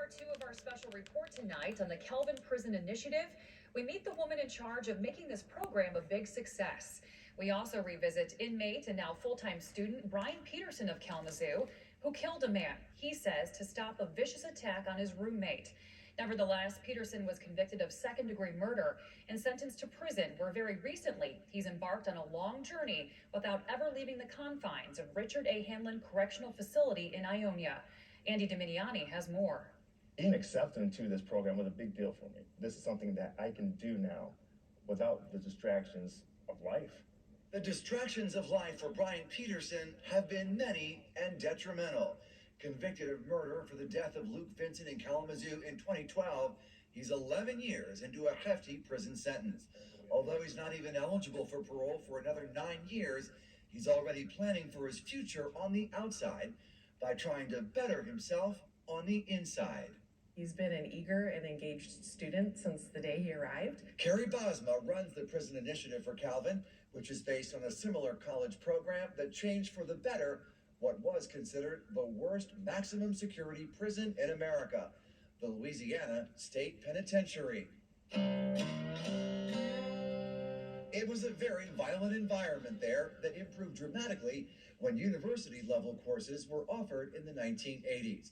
part two of our special report tonight on the Kelvin Prison Initiative. We meet the woman in charge of making this program a big success. We also revisit inmate and now full-time student Brian Peterson of Kalamazoo, who killed a man, he says, to stop a vicious attack on his roommate. Nevertheless, Peterson was convicted of second-degree murder and sentenced to prison, where very recently he's embarked on a long journey without ever leaving the confines of Richard A. Handlon Correctional Facility in Ionia. Andy Dominiani has more. Being accepted into this program was a big deal for me. This is something that I can do now without the distractions of life. The distractions of life for Brian Peterson have been many and detrimental. Convicted of murder for the death of Luke Vincent in Kalamazoo in 2012, he's 11 years into a hefty prison sentence. Although he's not even eligible for parole for another 9 years, he's already planning for his future on the outside by trying to better himself on the inside. He's been an eager and engaged student since the day he arrived. Carrie Bosma runs the Prison Initiative for Calvin, which is based on a similar college program that changed for the better what was considered the worst maximum security prison in America, the Louisiana State Penitentiary. It was a very violent environment there that improved dramatically when university-level courses were offered in the 1980s.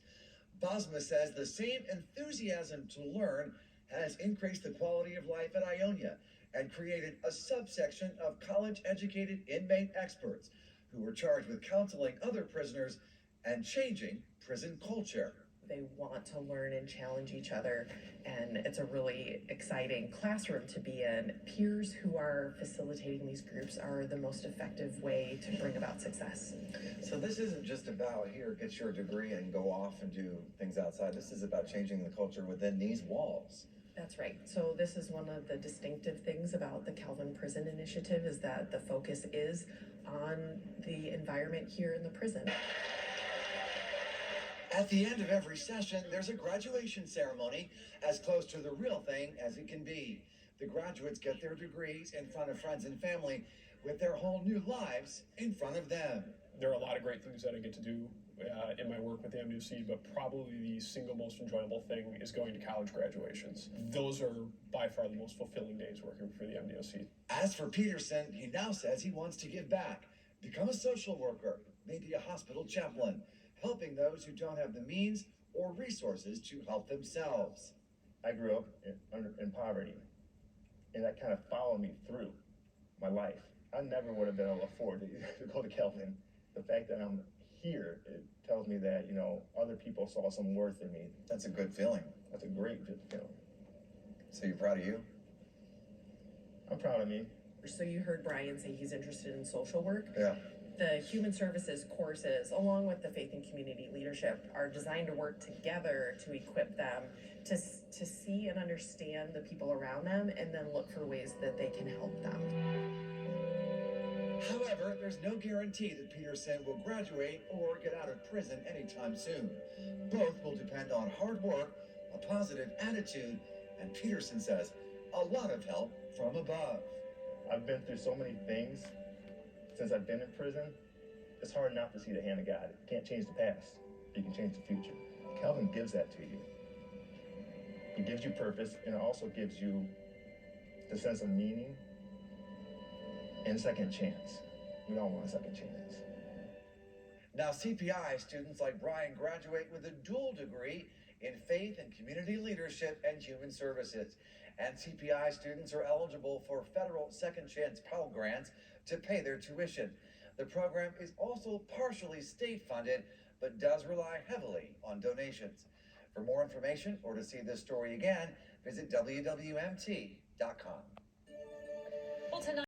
Bosma says the same enthusiasm to learn has increased the quality of life at Ionia and created a subsection of college-educated inmate experts who were charged with counseling other prisoners and changing prison culture. They want to learn and challenge each other, and it's a really exciting classroom to be in. Peers who are facilitating these groups are the most effective way to bring about success. So this isn't just about here, get your degree and go off and do things outside. This is about changing the culture within these walls. That's right. So this is one of the distinctive things about the Kelvin Prison Initiative, is that the focus is on the environment here in the prison. At the end of every session, there's a graduation ceremony as close to the real thing as it can be. The graduates get their degrees in front of friends and family with their whole new lives in front of them. There are a lot of great things that I get to do in my work with the MDOC, but probably the single most enjoyable thing is going to college graduations. Those are by far the most fulfilling days working for the MDOC. As for Peterson, he now says he wants to give back, become a social worker, maybe a hospital chaplain, helping those who don't have the means or resources to help themselves. I grew up in poverty, and that kind of followed me through my life. I never would have been able to afford to go to Kelvin. The fact that I'm here, it tells me that, other people saw some worth in me. That's a good feeling. That's a great feeling. So you're proud of you? I'm proud of me. So you heard Brian say he's interested in social work. Yeah. The human services courses, along with the faith and community leadership, are designed to work together to equip them to see and understand the people around them and then look for ways that they can help them. However, there's no guarantee that Peterson will graduate or get out of prison anytime soon. Both will depend on hard work, a positive attitude, and Peterson says a lot of help from above. I've been through so many things since I've been in prison. It's hard not to see the hand of God. You can't change the past, but you can change the future. Kelvin gives that to you. He gives you purpose, and it also gives you the sense of meaning and a second chance. We all want a second chance. Now, CPI students like Brian graduate with a dual degree in faith and community leadership and human services. And CPI students are eligible for federal second chance Pell Grants to pay their tuition. The program is also partially state funded, but does rely heavily on donations. For more information or to see this story again, visit WWMT.com. Well, tonight